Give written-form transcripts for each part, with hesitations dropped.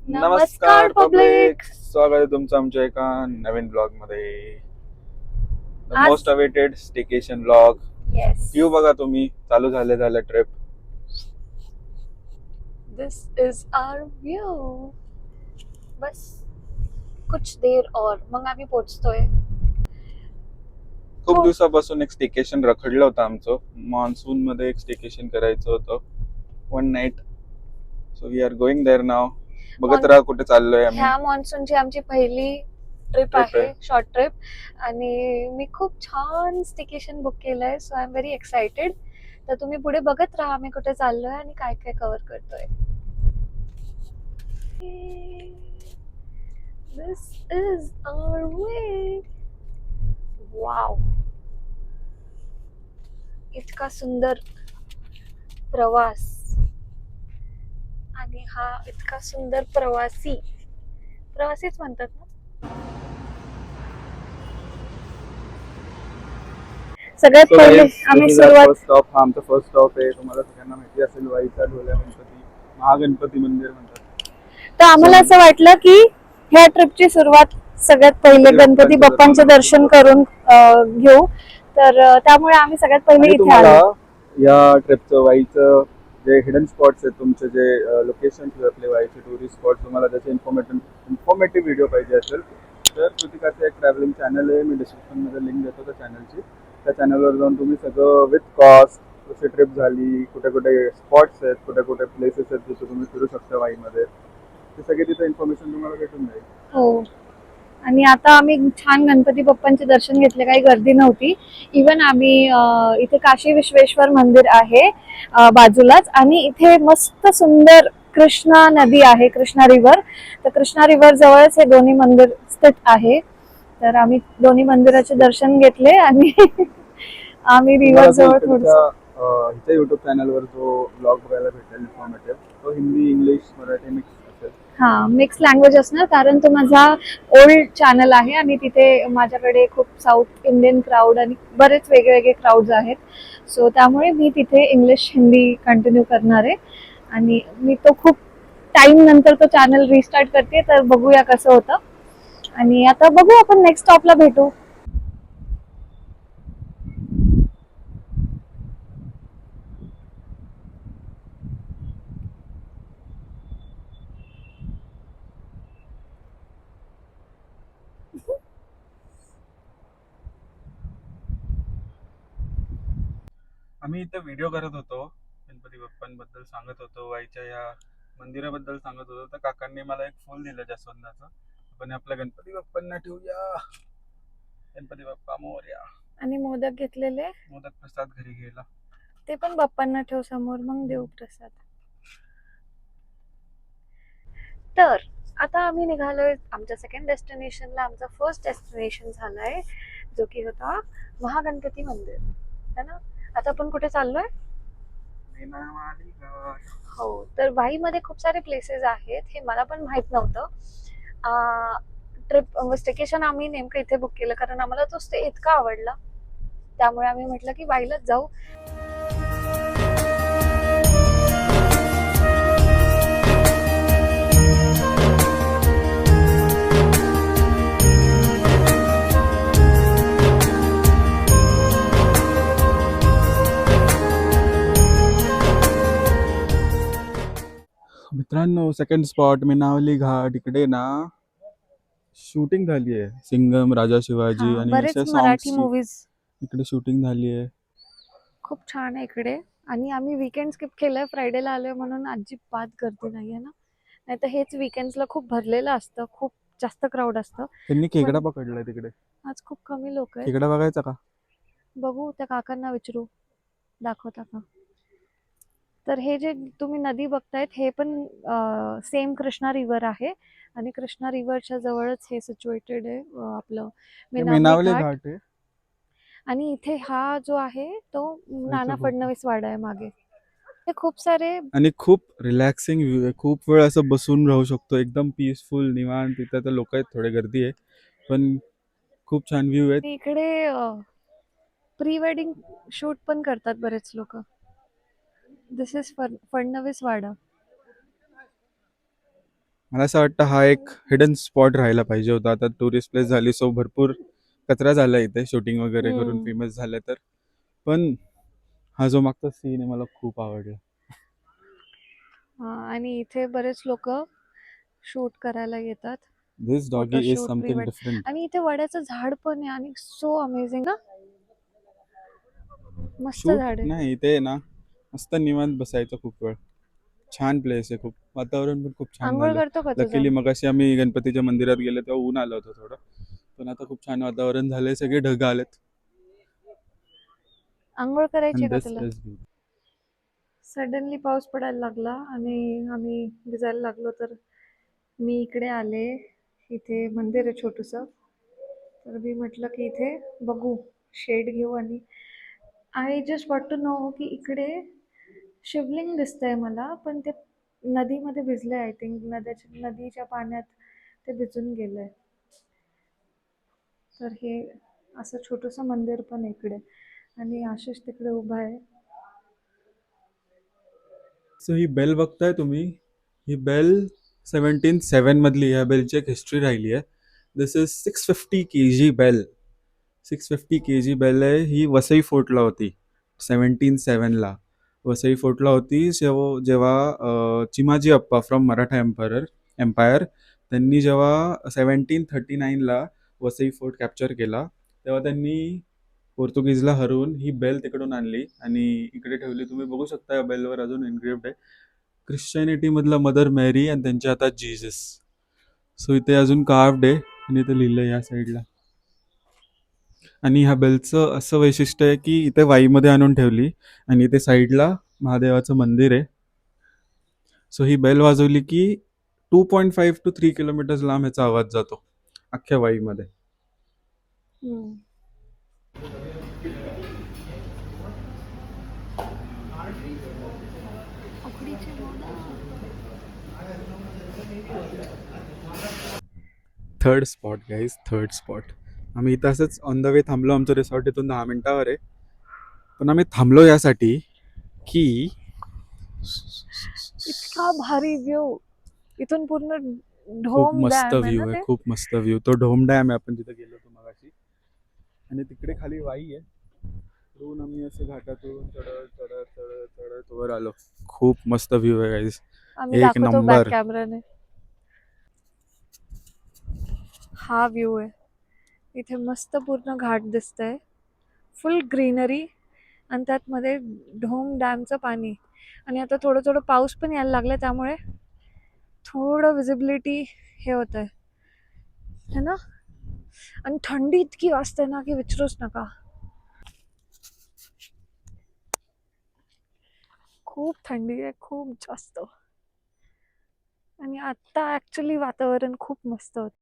नमस्कार पब्लिक, स्वागत आहे तुमचं आमच्या एका नवीन ब्लॉग मध्ये. द आज- most awaited staycation blog. Yes. View बघा तुम्ही, चालू झाले trip. This is our view. बस कुछ देर और मग आम्ही पोहोचतोय. खूप हो. दिवसापासून एक स्टेकेशन रखडलं होतं आमचं. मान्सून मध्ये एक स्टेकेशन करायचं होतं, 1 night. So we are going there now. बघत राहा कुठे चाललोय आम्ही. ह्या मान्सूनची आमची पहिली ट्रिप आहे, शॉर्ट ट्रिप. आणि मी खूप छान स्टेकेशन बुक केलंय, so I am very excited. तर तुम्ही पुढे बघत राहा आम्ही कुठे चाललोय आणि काय काय कव्हर करतोय. This is our way. Wow, इतका सुंदर प्रवास आणि हा इतका सुंदर प्रवासीच म्हणतात ना. सगळ्यात पहिले आम्ही सुरुवात फर्स्ट स्टॉप, हा आमचा फर्स्ट स्टॉप आहे. तुम्हाला सगळ्यांना माहिती असेल, वाईचा ढोल्या गणपती, महागणपती मंदिर म्हणतात. तर आम्हाला असं वाटलं की ह्या ट्रिपची सुरुवात सगळ्यात पहिले गणपती बाप्पांचे दर्शन करून घेऊ. तर त्यामुळे आम्ही सगळ्यात पहिले इथे आलो. या ट्रिपचं वाईचं जे हिडन स्पॉट्स आहेत, तुमचे जे लोकेशन आपले वाईचे टुरिस्ट स्पॉट, तुम्हाला त्याचे इन्फॉर्मेटिव्ह व्हिडिओ पाहिजे असेल तर कृतिकाचं एक ट्रॅव्हलिंग चॅनल आहे. मी डिस्क्रिप्शन मध्ये लिंक देतो त्या चॅनलची. त्या चॅनलवर जाऊन तुम्ही सगळं विथ कॉस्ट, कशी ट्रिप झाली, कुठे कुठे स्पॉट्स आहेत, कुठे कुठे प्लेसेस आहेत जिथे तुम्ही फिरू शकता वाईमध्ये, ते सगळे तिथे इन्फॉर्मेशन तुम्हाला भेटून जाईल. हो, आणि आता आम्ही छान गणपती बाप्पांचे दर्शन घेतले, काही गर्दी नव्हती. इवन आम्ही इथे काशी विश्वेश्वर मंदिर आहे बाजूलाच, आणि इथे मस्त सुंदर कृष्णा नदी आहे, कृष्णा रिव्हर. तर कृष्णा रिव्हर जवळच हे दोन्ही मंदिर स्थित आहे. तर आम्ही दोन्ही मंदिराचे दर्शन घेतले आणि आम्ही रिव्हर जवळ थोडंसं युट्यूब चॅनलवर जो ब्लॉग बघायला भेटेल इन्फॉर्मेटिव्ह, तो हिंदी, इंग्लिश, मराठी मिक्स असेल. हा, मिक्स लँग्वेज असणार, कारण तो माझा ओल्ड चॅनल आहे आणि तिथे माझ्याकडे खूप साऊथ इंडियन क्राऊड आणि बरेच वेगवेगळे क्राऊड्स आहेत. सो त्यामुळे मी तिथे इंग्लिश हिंदी कंटिन्यू करणार आहे. आणि मी तो खूप टाइम नंतर तो चॅनल रिस्टार्ट करते, तर बघूया कसं होतं. आणि आता बघू, आपण नेक्स्ट स्टॉपला भेटू. आम्ही इथे व्हिडिओ करत होतो, गणपती बाप्पांबद्दल सांगत होतो, वाईच्या या मंदिराबद्दल सांगत होतो. तर काकांनी मला एक फुल दिलं जास्वंदाचं. आपण आपल्या गणपती बाप्पांना ठेवूया. गणपती बाप्पा मोरया. आणि मोदक घेतलेले, मोदक प्रसाद घरी गेला, ते पण बाप्पांना ठेव समोर, मग देऊ प्रसाद. तर आता आम्ही निघालोय आमच्या सेकंड डेस्टिनेशनला. आमचा फर्स्ट डेस्टिनेशन झालाय, जो की होता महागणपती मंदिर, है ना. आता आपण कुठे चाललोय? हो, तर वाईमध्ये खूप सारे प्लेसेस आहेत, हे मला पण माहित नव्हतं. ट्रिप स्टेकेशन आम्ही नेमकं इथे बुक केलं कारण आम्हाला तो स्टे इतका आवडला, त्यामुळे आम्ही म्हटलं की वाईलाच जाऊ. मित्रांनो, सेकंड स्पॉट मीनावली घाट. इकडे ना शूटिंग झाली आहे, सिंगम, राजा शिवाजी आणि बरेच अशा मराठी सॉंग्सची मूवीज इकडे शूटिंग झाली आहे. खूप छान आहे इकडे. आणि आम्ही वीकेंड स्किप केलंय, फ्रायडेला आलोय म्हणून अजिबात गर्दी नाहीये ना. नाही तर हेच वीकेंड्सला खूप भरलेलं असतं, खूप जास्त क्राऊड असतं. त्यांनी खेकडा पकडलाय तिकडे. आज खूप कमी लोक आहेत. खेकडा बघायचा का? बघू, त्या काकांना विचारू, दाखवता का. तर हे जे तुम्ही नदी बघतायत, हे पण सेम कृष्णा रिव्हर आहे. आणि कृष्णा रिव्हरच्या जवळच हे सिच्युएटेड आहे आपलं मीनावली घाट. आहे. आणि इथे हा जो आहे तो नाना फडणवीस वाडा आहे मागे. हे खूप सारे आणि खूप रिलॅक्सिंग व्ह्यू आहे. खूप वेळ असं बसून राहू शकतो, एकदम पीसफुल, निवांत. तिथे तर लोक आहेत, थोडे गर्दी आहे, पण खूप छान व्ह्यू आहे. इकडे प्री वेडिंग शूट पण करतात बरेच लोक. दिस इज फडणवीस वाडा. मला असं वाटतं हा एक हिडन स्पॉट राहायला पाहिजे होता. आता टुरिस्ट प्लेस झाली सो भरपूर कचरा झाला इथे शूटिंग वगैरे करून हम्म. फेमस झालं तर. पण हा जो मागचा सीन आहे मला खूप आवडला. आणि इथे बरेच लोक शूट करायला येतात. This doggie is photoshoot pre something wed. Different. आणि इथे वड्याचं झाड पण आहे आणि सो अमेझिंग ना. मस्त शूट झाड आहे. नाही ते ना मस्त निवांत बसायचं खूप वेळ. छान प्लेस आहे खूप. वातावरण पण खूप छान आंघोळ झालं. करतो का तुझा? लकीली मगाशी आम्ही गणपतीच्या मंदिरात गेलो तेव्हा ऊन आलं होतं थोडं. पण आता खूप छान वातावरण झालंय. सगळे ढग आलेत. आंघोळ करायची And का this तुला? is beautiful. सडनली पाऊस पडायला लागला आणि आम्ही भिजायला लागलो, तर मी इकडे आले. इथे मंदिर आहे छोटूस, तर मी म्हटलं की इथे बघू, शेड घेऊ. आणि I just want to know की इकडे शिवलिंग दिसतंय मला, पण ते नदीमध्ये भिजलंय. आय थिंक नदीच्या पाण्यात ते भिजून गेलंय. तर हे असं छोटंसं मंदिर पण आहे इकडे, आणि आशिष तिकडे उभा आहे. सो ही बेल बघताय तुम्ही, ही बेल 1707 मधली. ह्या बेलची एक हिस्ट्री राहिली आहे. This is 650 kg bell. 650 kg bell आहे. ही वसई फोर्टला होती 1707ला. वसई फोर्टला होती जेव्हा चिमाजी अप्पा फ्रॉम मराठा एम्पायर त्यांनी जेव्हा 1739ला वसई फोर्ट कॅप्चर केला तेव्हा त्यांनी पोर्तुगीजला हरवून ही बेल तिकडून आणली आणि इकडे ठेवली. तुम्ही बघू शकता या बेलवर अजून एनग्रेव्ड आहे ख्रिश्चॅनिटी मधला मदर मॅरी आणि त्यांच्या हातात जीसस. सो इथे अजून कार्व्ड आहे आणि इथे लिहिलंय या साईडला. आणि ह्या बेलचं असं वैशिष्ट्य आहे की इथे वाईमध्ये आणून ठेवली आणि इथे साईडला महादेवाचं मंदिर आहे. सो ही बेल वाजवली की 2.5 to 3 किलोमीटर लांब ह्याचा आवाज जातो अख्ख्या वाईमध्ये. हम्म. उकडीचे modak. Third spot guys, third spot. आम्ही इथं असंच ऑन द वे थांबलो. आमचं रिसॉर्ट इथून 10 मिनिटावर आहे. पण आम्ही थांबलो यासाठी की इतका भारी व्यू. इथून पूर्ण खूप ढोम मस्त डॅम आहे ना व्ह्यू आहे. ते. खूप मस्त व्ह्यू. तो ढोम डॅम आहे. आपण जिथे गेलो होतो मगाशी. आणि तिकडे खाली वाई आहे. तिकडून आम्ही असं घाटातून चढत चढत चढत चढत वर आलो. खूप मस्त व्ह्यू आहे गाईज. आम्ही एक दाखवतो बॅक नंबर. कॅमेराने. हा व्ह्यू आहे. इथे मस्त पूर्ण घाट दिसतंय, फुल ग्रीनरी, आणि त्यात मध्ये ढोम डॅमचं पाणी. आणि आता थोडं थोडं पाऊस पण यायला लागलाय, त्यामुळे थोडं विजिबिलिटी हे होत आहे ना. आणि थंडी इतकी वाजते ना की विचारूच नका. खूप थंडी आहे, खूप जास्त. आणि आता ऍक्च्युली वातावरण खूप मस्त होतं.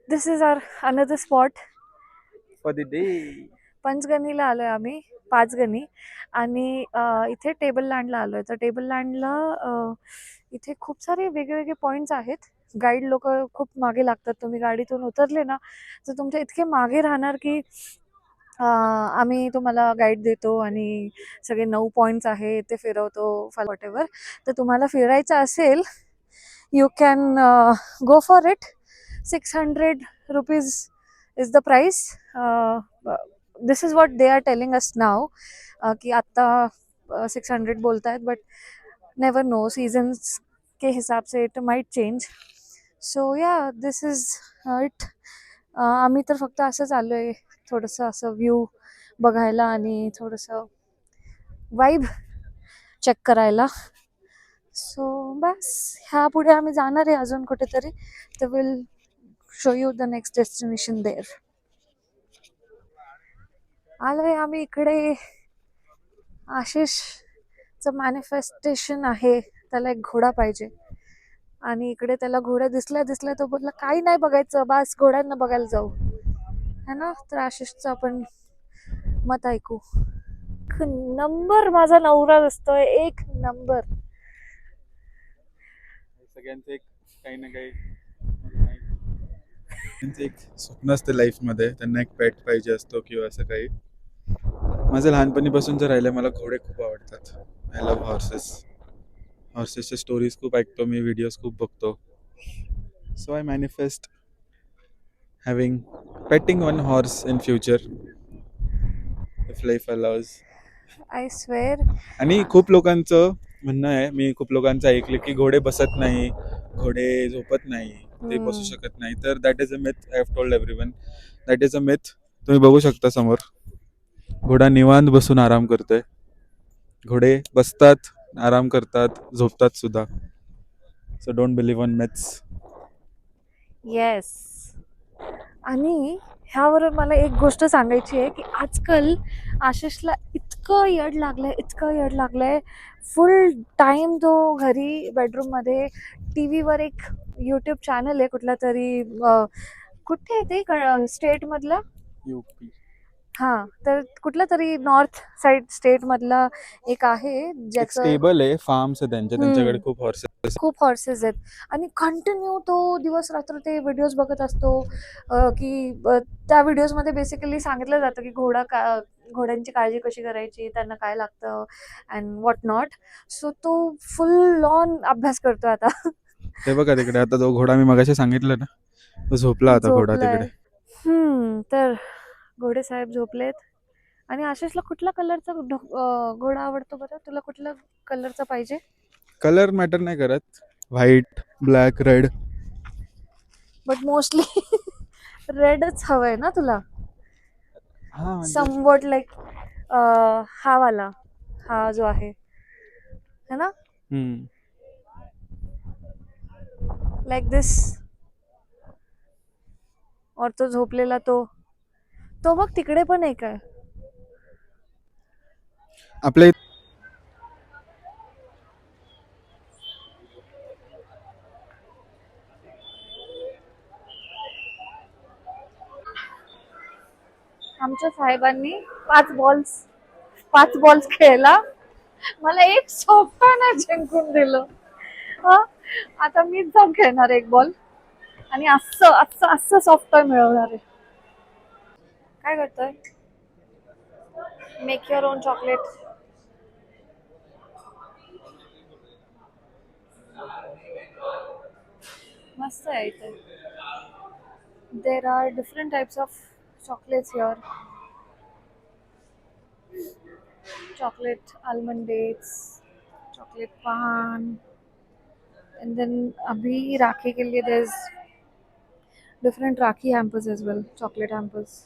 This is our another spot. For the day. पंचगणीला आलोय आम्ही, पाचगणी. आणि इथे टेबल लँडला आलोय. तर टेबल लँडला इथे खूप सारे वेगवेगळे पॉइंट्स आहेत. गाईड लोक खूप मागे लागतात. तुम्ही गाडीतून उतरले ना तर तुमच्या इतके मागे राहणार की आम्ही तुम्हाला गाईड देतो आणि सगळे 9 पॉइंट्स आहे ते फिरवतो, वॉट एव्हर. तर तुम्हाला फिरायचं असेल, you can go for it. 600 rupees is the price. This is what they are telling us now, की आत्ता 600 बोलतायत, बट नेवर नो, सीजन्स के हिसाब से it might change. So yeah, this is it. आम्ही तर फक्त असंच आलोय, थोडंसं असं व्ह्यू बघायला आणि थोडंसं वाईब चेक करायला. सो बस, ह्या पुढे आम्ही जाणार आहे अजून कुठेतरी. तर will show you the next destination there. आलोय आम्ही इकडे. आशिषचं मॅनिफेस्टेशन आहे, त्याला एक घोडा पाहिजे. आणि इकडे त्याला घोड्या दिसल्या दिसल्या तो बोलला काही नाही बघायचं, बस घोड्यांना बघायला जाऊ, है ना. तर आशिषचं आपण मत ऐकू. एक नंबर माझा नवरा दिसतोय, एक नंबर. सगळ्यांचं एक काही ना काही त्यांचं एक स्वप्न असतं लाईफमध्ये, त्यांना एक पेट पाहिजे असतो किंवा असं काही. माझं लहानपणीपासून जर राहिलं, मला घोडे खूप आवडतात. I love horses. हॉर्सेसच्या स्टोरीज खूप ऐकतो मी, व्हिडिओज खूप बघतो. So I manifest having petting one horse in future if life allows. I swear. आणि खूप लोकांचं म्हणणं आहे, मी खूप लोकांचं ऐकलं की घोडे बसत नाही, घोडे झोपत नाही, ते बसू शकत नाही. तर that is a myth. I have told everyone that is a myth. तुम्ही बघू शकता समोर, घोडा निवांत बसून आराम करतोय. घोडे बसतात, आराम करतात, झोपतात सुद्धा. So don't believe on myths. Yes. आणि ह्यावर मला एक गोष्ट सांगायची आहे की आजकाल आशिषला इतकं यड लागलंय. फुल टाइम तो घरी बेडरूममध्ये टीव्हीवर एक यूट्यूब चॅनल आहे कुठला तरी, कुठे आहे ते स्टेटमधला, यूपी. हां, तर कुठला तरी नॉर्थ साईड स्टेटमधला एक आहे एक ज्याचं स्टेबल आहे, फार्म्स आहे त्यांच्याकडे खूप हॉर्सेस. खूप हॉर्सेस आहेत. आणि कंटिन्यू तो दिवस रात्र ते व्हिडिओज बघत असतो. की त्या व्हिडिओजमध्ये बेसिकली सांगितलं जातं की घोड्यांची काळजी कशी करायची, त्यांना काय लागतं अँड व्हॉट नॉट. सो तो फुल ऑन अभ्यास करतो आता. ते बघा तिकडे, आता जो घोडा मी मगाशी सांगितलं ना, तो झोपला आता घोडा झोपलाय. तिकडे. तर घोडे साहेब झोपलेत. आणि आशिषला कुठल्या कलरचा घोडा आवडतो बरं? तुला कुठल्या कलरचा पाहिजे? कलर मॅटर नाही करत, white, black, red. But mostly रेडच हवंय ना तुला? हा म्हणजे समवॉट लाईक हा वाला, हा जो आहे है ना, लाईक दिस. और तो झोपलेला तो बघ तिकडे पण एक आहे. आपल्या आमच्या साहेबांनी 5 बॉल्स खेळला, मला एक सोफ्टा नाही जिंकून दिलं. हं? आता मीच जाऊन खेळणार 1 बॉल आणि असं असं असं सॉफ्टवेअर मिळवणार आहे. काय करतोय? Make your own chocolate. मस्त आहे इथे. There are different types of chocolates here. Chocolate almond dates, chocolate paan, and then अभी राखी के लिए there's different rakhi hampers as well, chocolate hampers.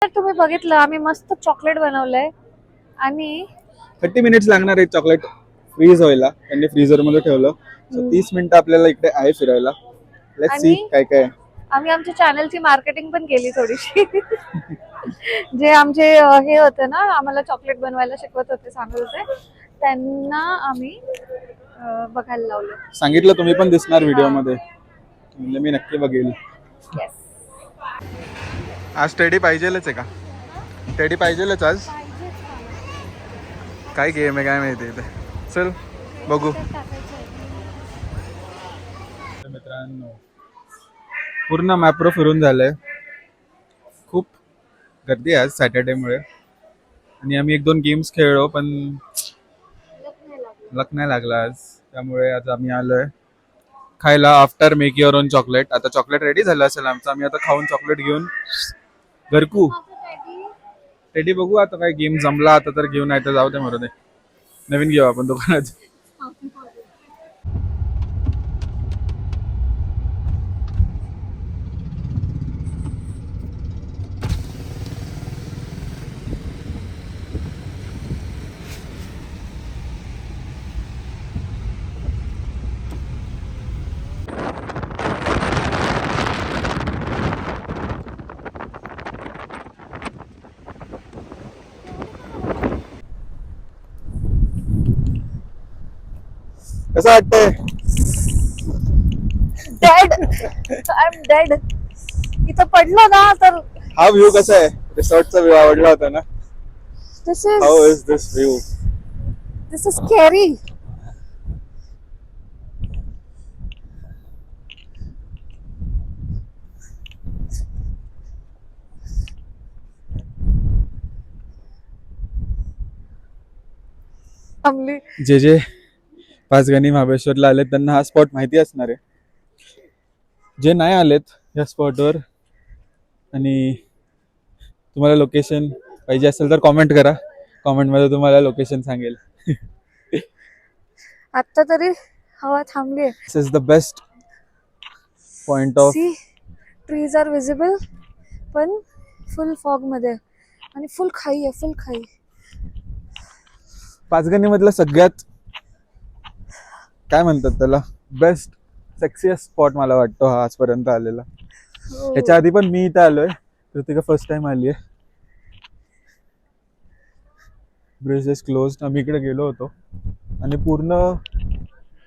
तर तुम्ही बघितलं आम्ही मस्त चॉकलेट बनवलंय आणि 30 मिनिट्स लागणार आहे चॉकलेट फ्रीज व्हायला. त्यांनी फ्रीझर मध्ये ठेवलं. सो 30 मिनिटं आपल्याला इकडे आहे फिरायला. लेट्स सी आणि काय काय आहे. आम्ही आमच्या चॅनलची मार्केटिंग पण केली थोडीशी. जे आमचे हे होते ना, आम्हाला चॉकलेट बनवायला शिकवत होते, सांगत होते, त्यांना आम्ही बघायला लावलं. सांगितलं तुम्ही पण दिसणार व्हिडिओ मध्ये, म्हणजे मी नक्की बघेल. आज टेडी पाहिजेलच आहे का? टेडी पाहिजेलच आज. काय गेम आहे काय माहिती इथे. चल बघू. मित्रांनो पूर्ण मॅप्रो फिरून झालंय. खूप गर्दी आहे आज सॅटर्डेमुळे. आणि आम्ही 1-2 गेम्स खेळलो पण लक नाही लागला आज. त्यामुळे आज आम्ही आलोय खायला after make your own chocolate. आता चॉकलेट रेडी झालं असेल आमचं. आम्ही आता खाऊन चॉकलेट घेऊन घरकू. टेडी बघू आता काय गेम जमला आता तर घेऊन, नाही तर जाऊ दे मरू दे. नवीन घेऊ आपण दुकानात. कसं वाटतंय? Dead, I am dead. इथं पडलो ना तर हा व्ह्यू कसा आहे? रिसॉर्टचा व्ह्यू आवडला होता ना? This how is this view? Is scary. जे पाचगणी महाबळेश्वरला आलेत त्यांना हा स्पॉट माहिती असणार आहे. जे नाही आलेत या स्पॉटवर आणि तुम्हाला लोकेशन पाहिजे असेल तर कॉमेंट करा. कॉमेंटमध्ये तुम्हाला लोकेशन सांगेल. आता तरी हवा थांबली. This is the best point of. See trees are visible पण फुल फॉग मध्ये आणि फुल खाई आहे, फुल खाई. पाचगणी मधला सगळ्यात काय म्हणतात त्याला बेस्ट सेक्सियस्ट स्पॉट मला वाटतो हा आजपर्यंत आलेला. ह्याच्या आधी पण मी इथे आलोय. कृतिका फर्स्ट टाइम आली आहे. Bridge is closed. आम्ही इकडे गेलो होतो आणि पूर्ण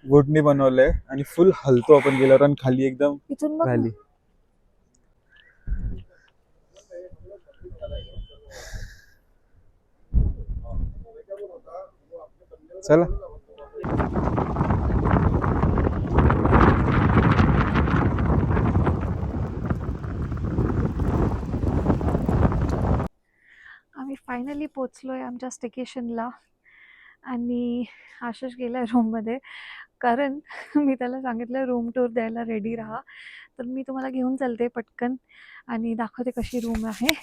वुडनी बनवलंय आणि फुल हलतो आपण गेल्यावर आणि खाली एकदम इथून बघ व्हॅली. चला आम्ही फायनली पोचलोय आमच्या स्टेकेशनला आणि आशिष गेलाय रूममध्ये, कारण मी त्याला सांगितलं रूम टूर द्यायला रेडी राहा. तर मी तुम्हाला घेऊन चालते पटकन आणि दाखवते कशी रूम आहे.